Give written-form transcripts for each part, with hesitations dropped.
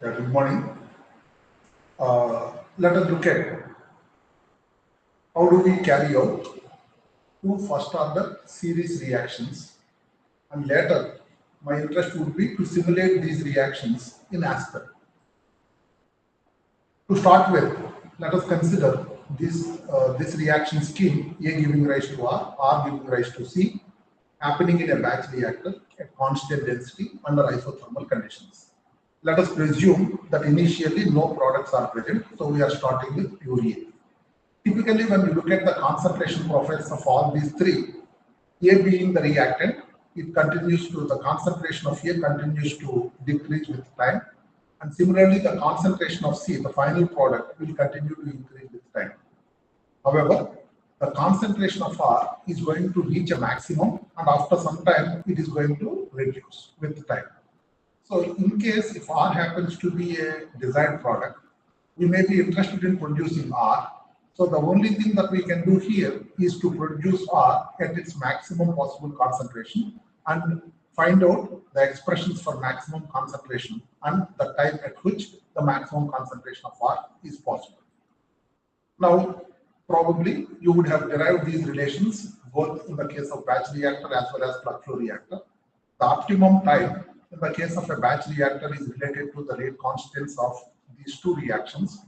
Yeah, good morning. Let us look at how do we carry out two first order series reactions, and later my interest would be to simulate these reactions in Aspen. To start with, let us consider this reaction scheme, A giving rise to R giving rise to C, happening in a batch reactor at constant density under isothermal conditions. Let us presume that initially no products are present, so we are starting with pure A. Typically, when you look at the concentration profiles of all these three, A being the reactant, the concentration of A continues to decrease with time. And similarly, the concentration of C, the final product, will continue to increase with time. However, the concentration of R is going to reach a maximum, and after some time, it is going to reduce with time. So in case if R happens to be a desired product, we may be interested in producing R. So the only thing that we can do here is to produce R at its maximum possible concentration and find out the expressions for maximum concentration and the time at which the maximum concentration of R is possible. Now, probably you would have derived these relations both in the case of batch reactor as well as plug flow reactor. The optimum time in the case of a batch reactor is related to the rate constants of these two reactions,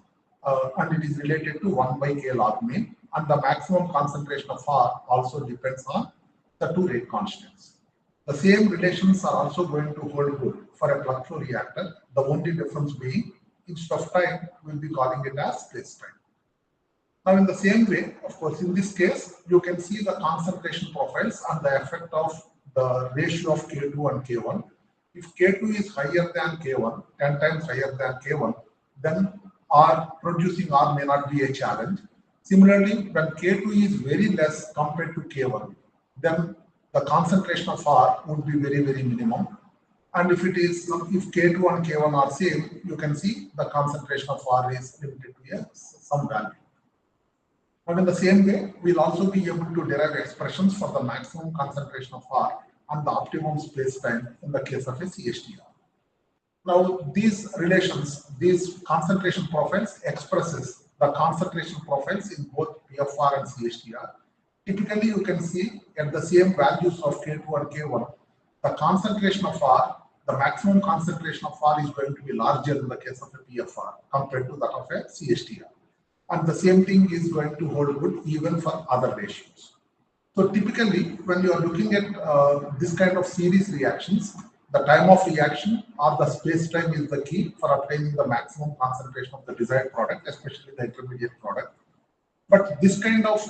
and it is related to 1 by K log mean, and the maximum concentration of R also depends on the two rate constants. The same relations are also going to hold good for a plug flow reactor, the only difference being instead of time, we'll be calling it as place time. Now, in the same way, of course, in this case, you can see the concentration profiles and the effect of the ratio of K2 and K1. If K2 is higher than K1, 10 times higher than K1, then producing R may not be a challenge. Similarly, when K2 is very less compared to K1, then the concentration of R would be very, very minimum. And if K2 and K1 are same, you can see the concentration of R is limited to some value. But in the same way, we'll also be able to derive expressions for the maximum concentration of R and the optimum space time in the case of a CHTR. Now, these relations, these concentration profiles expresses the concentration profiles in both PFR and CHTR. Typically, you can see at the same values of K2 and K1, the concentration of R, the maximum concentration of R is going to be larger in the case of a PFR compared to that of a CHTR. And the same thing is going to hold good even for other ratios. So typically, when you are looking at this kind of series reactions, the time of reaction or the space time is the key for obtaining the maximum concentration of the desired product, especially the intermediate product. But this kind of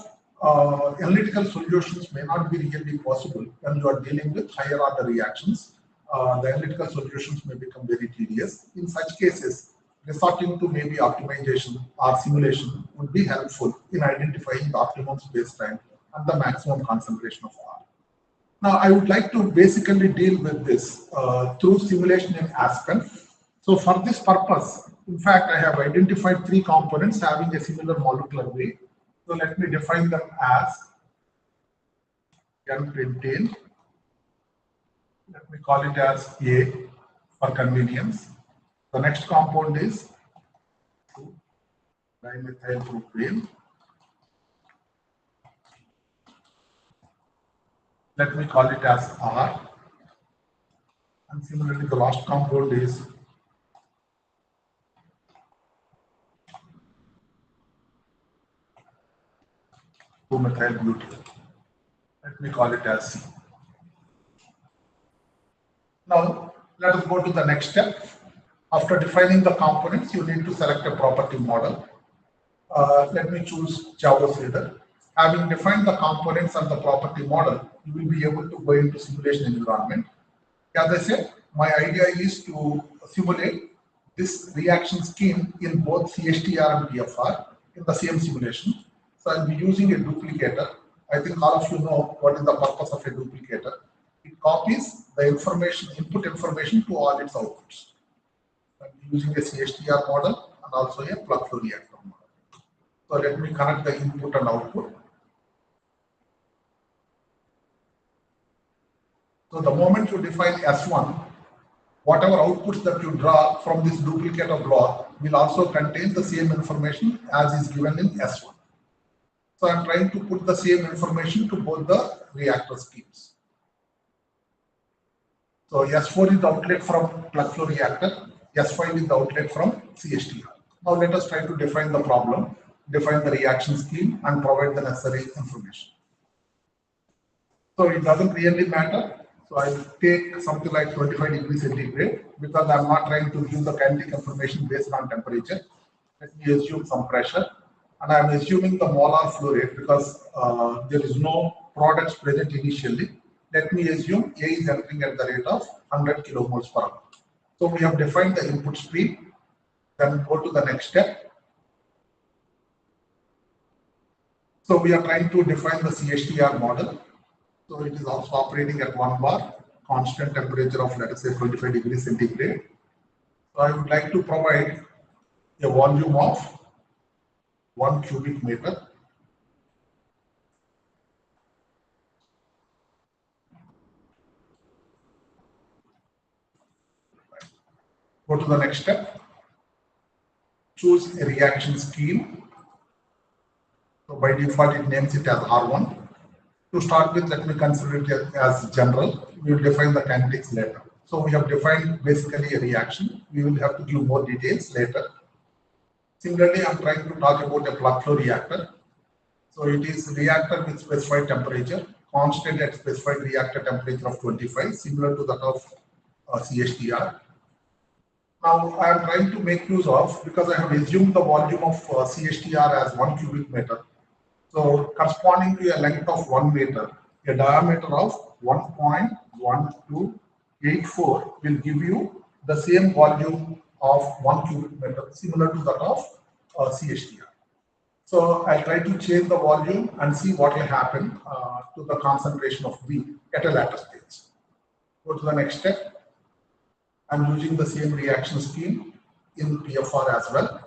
analytical solutions may not be really possible when you are dealing with higher order reactions. The analytical solutions may become very tedious. In such cases, resorting to maybe optimization or simulation would be helpful in identifying the optimum space time and the maximum concentration of R. Now, I would like to basically deal with this through simulation in Aspen. So for this purpose, in fact, I have identified three components having a similar molecular weight. So let me define them as N-pentane. Let me call it as A for convenience. The next compound is dimethylpropane. Let me call it as R. And similarly, the last compound is 2-methylbutyl. Let me call it as C. Now, let us go to the next step. After defining the components, you need to select a property model. Let me choose Java Shader. Having defined the components and the property model, you will be able to go into simulation environment. As I said, my idea is to simulate this reaction scheme in both CHTR and PFR in the same simulation. So I'll be using a duplicator. I think all of you know what is the purpose of a duplicator. It copies the input information to all its outputs. I'm using a CHTR model and also a plug flow reactor model. So let me connect the input and output. So the moment you define S1, whatever outputs that you draw from this duplicate of block will also contain the same information as is given in S1. So I'm trying to put the same information to both the reactor schemes. So S4 is the outlet from plug flow reactor, S5 is the outlet from CSTR. Now let us try to define the problem, define the reaction scheme and provide the necessary information. So it doesn't really matter. So I'll take something like 25 degrees centigrade because I'm not trying to give the kinetic information based on temperature. Let me assume some pressure. And I'm assuming the molar flow rate because there is no products present initially. Let me assume A is entering at the rate of 100 kilomoles per hour. So we have defined the input stream. Then go to the next step. So we are trying to define the CSTR model. So it is also operating at 1 bar, constant temperature of let us say 25 degrees centigrade. So I would like to provide a volume of 1 cubic meter. Go to the next step. Choose a reaction scheme. So by default, it names it as R1. To start with, let me consider it as general. We will define the kinetics later. So we have defined basically a reaction. We will have to give more details later. Similarly, I'm trying to talk about a plug flow reactor. So it is a reactor with specified temperature, constant at specified reactor temperature of 25, similar to that of CSTR. Now I am trying to make use of, because I have assumed the volume of CSTR as 1 cubic meter. So corresponding to a length of 1 meter, a diameter of 1.1284 will give you the same volume of 1 cubic meter, similar to that of CSTR. So I'll try to change the volume and see what will happen to the concentration of B at a later stage. Go to the next step. I'm using the same reaction scheme in PFR as well.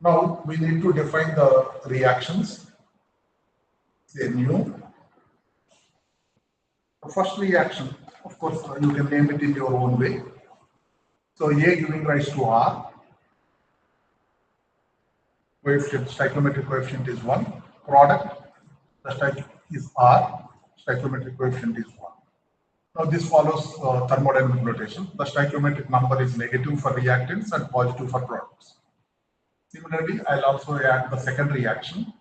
Now we need to define the reactions. Say new. The first reaction, of course, you can name it in your own way. So A giving rise to R. Coefficient, stoichiometric coefficient is 1. Product, the stoichiometric is R. Stoichiometric coefficient is 1. Now this follows thermodynamic notation. The stoichiometric number is negative for reactants and positive for products. Similarly, I'll also add the second reaction.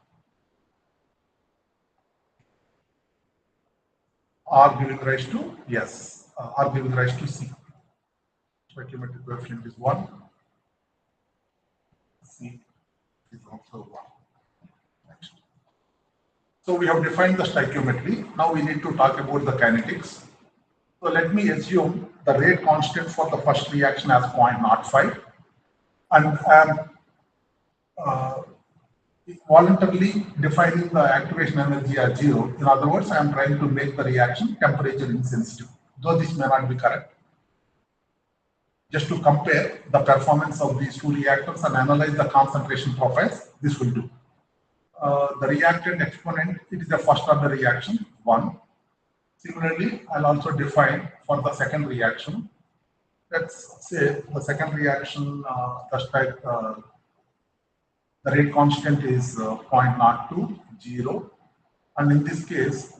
R giving rise to R giving rise to C. Stoichiometric coefficient is 1. C is also 1. Next. So we have defined the stoichiometry. Now we need to talk about the kinetics. So let me assume the rate constant for the first reaction as 0.05, and I am voluntarily defining the activation energy as 0. In other words, I am trying to make the reaction temperature insensitive, though this may not be correct. Just to compare the performance of these two reactors and analyze the concentration profiles, this will do. The reactant exponent, it is a first order reaction, 1. Similarly, I'll also define for the second reaction. Let's say the second reaction, the rate constant is 0.02, 0. And in this case,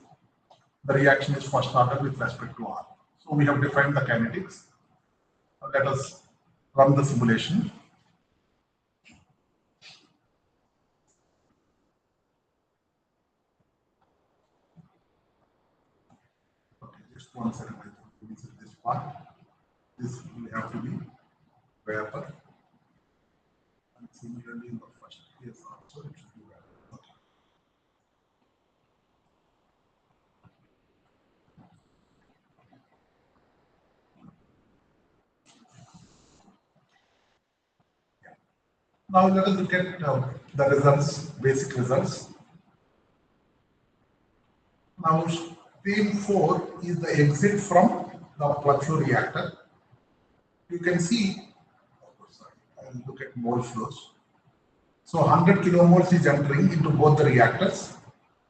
the reaction is first order with respect to R. So we have defined the kinetics. Let us run the simulation. Okay, just 1 second. I think this is this part. This will have to be vapor. And similarly, in the first case also, it should be vapor. Okay. Now let us look at the results, basic results. Now stream 4 is the exit from the plug flow reactor. You can see, I'll look at mole flows. So 100 kilomoles is entering into both the reactors,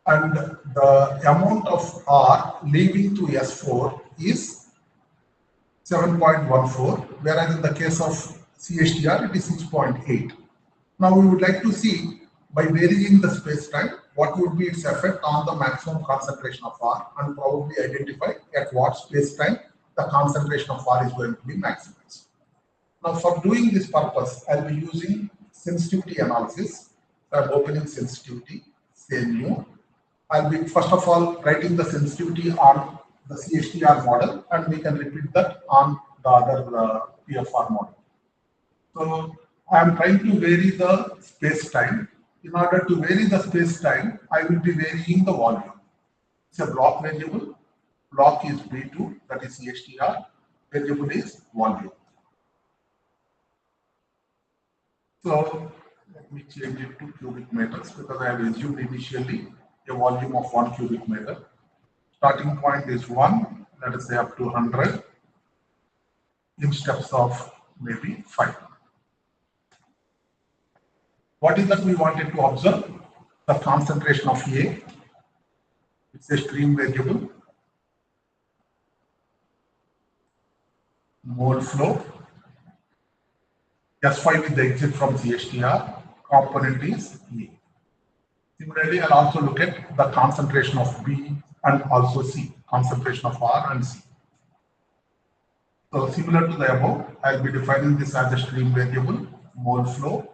and the amount of R leaving to S4 is 7.14, whereas in the case of CHTR it is 6.8. Now we would like to see, by varying the space-time, what would be its effect on the maximum concentration of R, and probably identify at what space-time the concentration of R is going to be maximized. Now for doing this purpose, I'll be using sensitivity analysis. I'm opening sensitivity, say new. I'll be first of all writing the sensitivity on the CHTR model, and we can repeat that on the other PFR model. So I am trying to vary the space-time. In order to vary the space-time, I will be varying the volume. It's a block variable. Block is B2, that is CHTR. Variable is volume. So let me change it to cubic meters, because I have assumed initially a volume of 1 cubic meter. Starting point is 1, let us say up to 100 in steps of maybe 5. What is that we wanted to observe? The concentration of A. It's a stream variable. Mole flow. S5 is the exit from CHTR. Component is A. Similarly, I'll also look at the concentration of B and also C, concentration of R and C. So similar to the above, I'll be defining this as a stream variable, mole flow.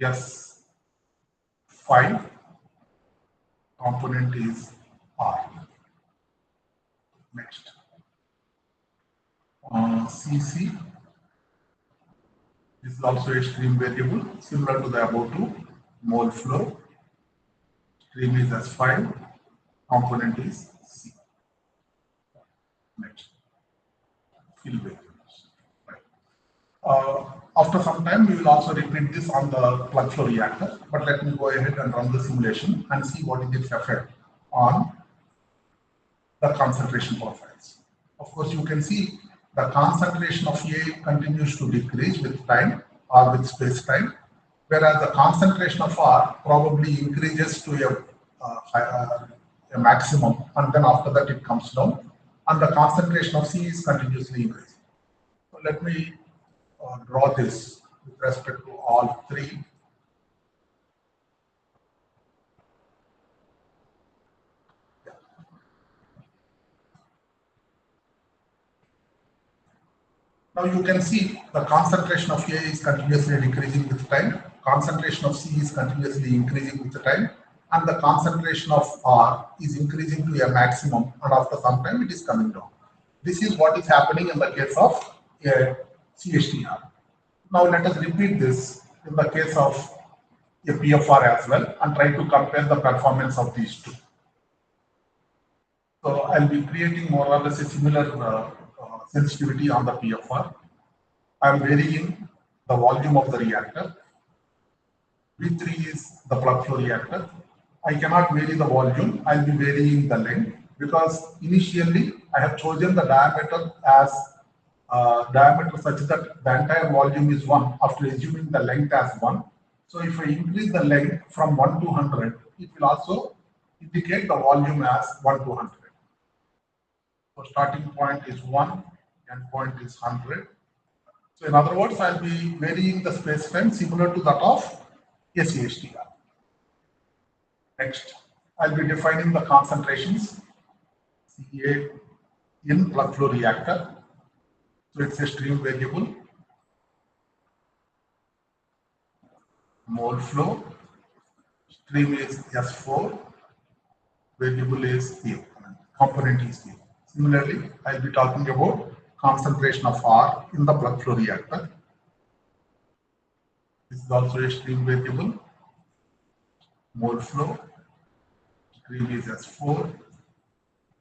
S5, component is R. Next. CC. This is also a stream variable, similar to the above two, mole flow. Stream is S5, component is C. Next, fill variables. Right. After some time, we will also repeat this on the plug flow reactor, but let me go ahead and run the simulation and see what is its effect on the concentration profiles. Of course, you can see the concentration of A continues to decrease with time or with space time, whereas the concentration of R probably increases to a maximum, and then after that it comes down, and the concentration of C is continuously increasing. So let me draw this with respect to all three. Now you can see the concentration of A is continuously decreasing with time, concentration of C is continuously increasing with the time, and the concentration of R is increasing to a maximum, and after some time it is coming down. This is what is happening in the case of a CHTR. Now let us repeat this in the case of a PFR as well and try to compare the performance of these two. So I'll be creating more or less a similar sensitivity on the PFR. I'm varying the volume of the reactor. V3 is the plug flow reactor. I cannot vary the volume, I'll be varying the length, because initially I have chosen the diameter as diameter such that the entire volume is 1 after assuming the length as 1. So if I increase the length from 1 to 100, it will also indicate the volume as 1 to 100. So starting point is 1, end point is 100. So in other words, I'll be varying the space time similar to that of a CHTR. Next, I'll be defining the concentrations CA in plug flow reactor. So it's a stream variable, mole flow, stream is S4, variable is A, component is A. Similarly, I'll be talking about concentration of R in the plug flow reactor. This is also a stream variable, mole flow, stream is S4,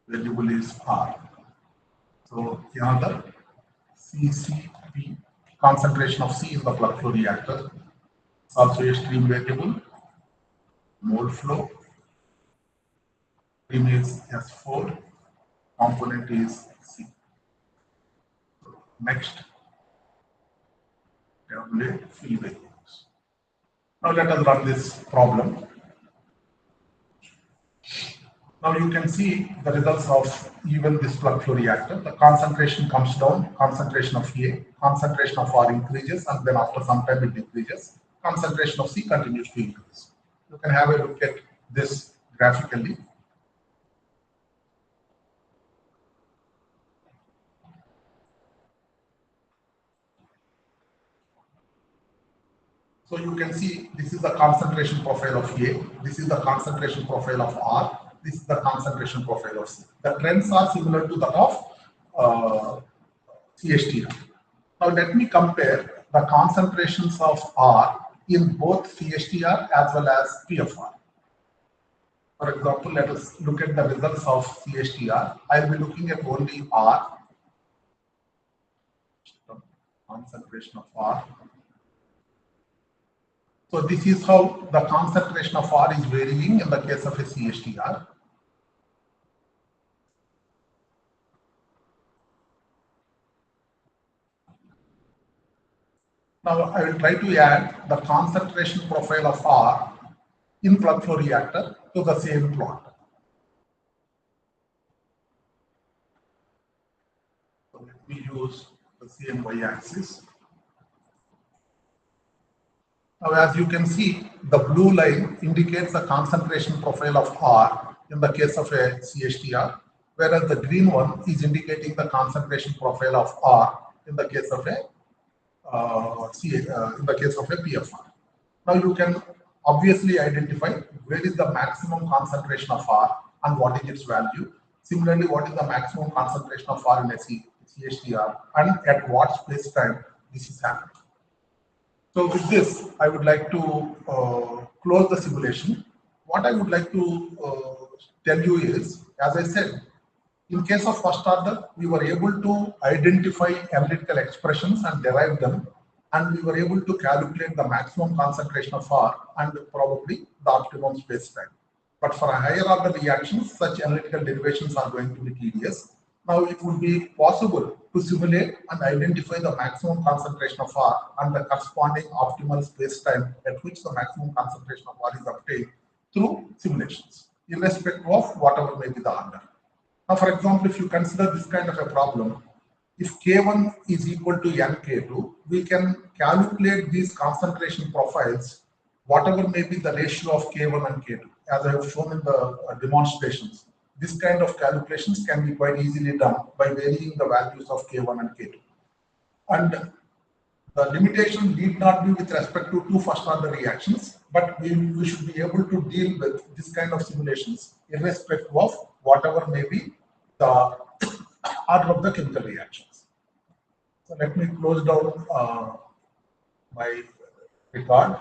variable is R. So another CCP, concentration of C in the plug flow reactor, also a stream variable, mole flow, stream is S4, component is C. Next, tabulate fill variables. Now let us run this problem. Now you can see the results of even this plug flow reactor. The concentration comes down, concentration of A, concentration of R increases, and then after some time it decreases. Concentration of C continues to increase. You can have a look at this graphically. So you can see this is the concentration profile of A, this is the concentration profile of R, this is the concentration profile of C. The trends are similar to that of CSTR. Now let me compare the concentrations of R in both CSTR as well as PFR. For example, let us look at the results of CSTR. I'll be looking at only R, concentration of R. So this is how the concentration of R is varying in the case of a CSTR. Now I will try to add the concentration profile of R in plug flow reactor to the same plot. So let me use the same y-axis. Now as you can see, the blue line indicates the concentration profile of R in the case of a CSTR, whereas the green one is indicating the concentration profile of R in the case of a PFR. Now you can obviously identify where is the maximum concentration of R and what is its value. Similarly, what is the maximum concentration of R in a CSTR and at what space time this is happening. So with this, I would like to close the simulation. What I would like to tell you is, as I said, in case of first order, we were able to identify analytical expressions and derive them, and we were able to calculate the maximum concentration of R and probably the optimum space time. But for a higher order reactions, such analytical derivations are going to be tedious. Now it would be possible to simulate and identify the maximum concentration of R and the corresponding optimal space time at which the maximum concentration of R is obtained through simulations, irrespective of whatever may be the order. Now, for example, if you consider this kind of a problem, if K1 is equal to NK2, we can calculate these concentration profiles, whatever may be the ratio of K1 and K2, as I have shown in the demonstrations. This kind of calculations can be quite easily done by varying the values of K1 and K2. And the limitation need not be with respect to two first order reactions, but we should be able to deal with this kind of simulations irrespective of whatever may be the order of the chemical reactions. So let me close down my record.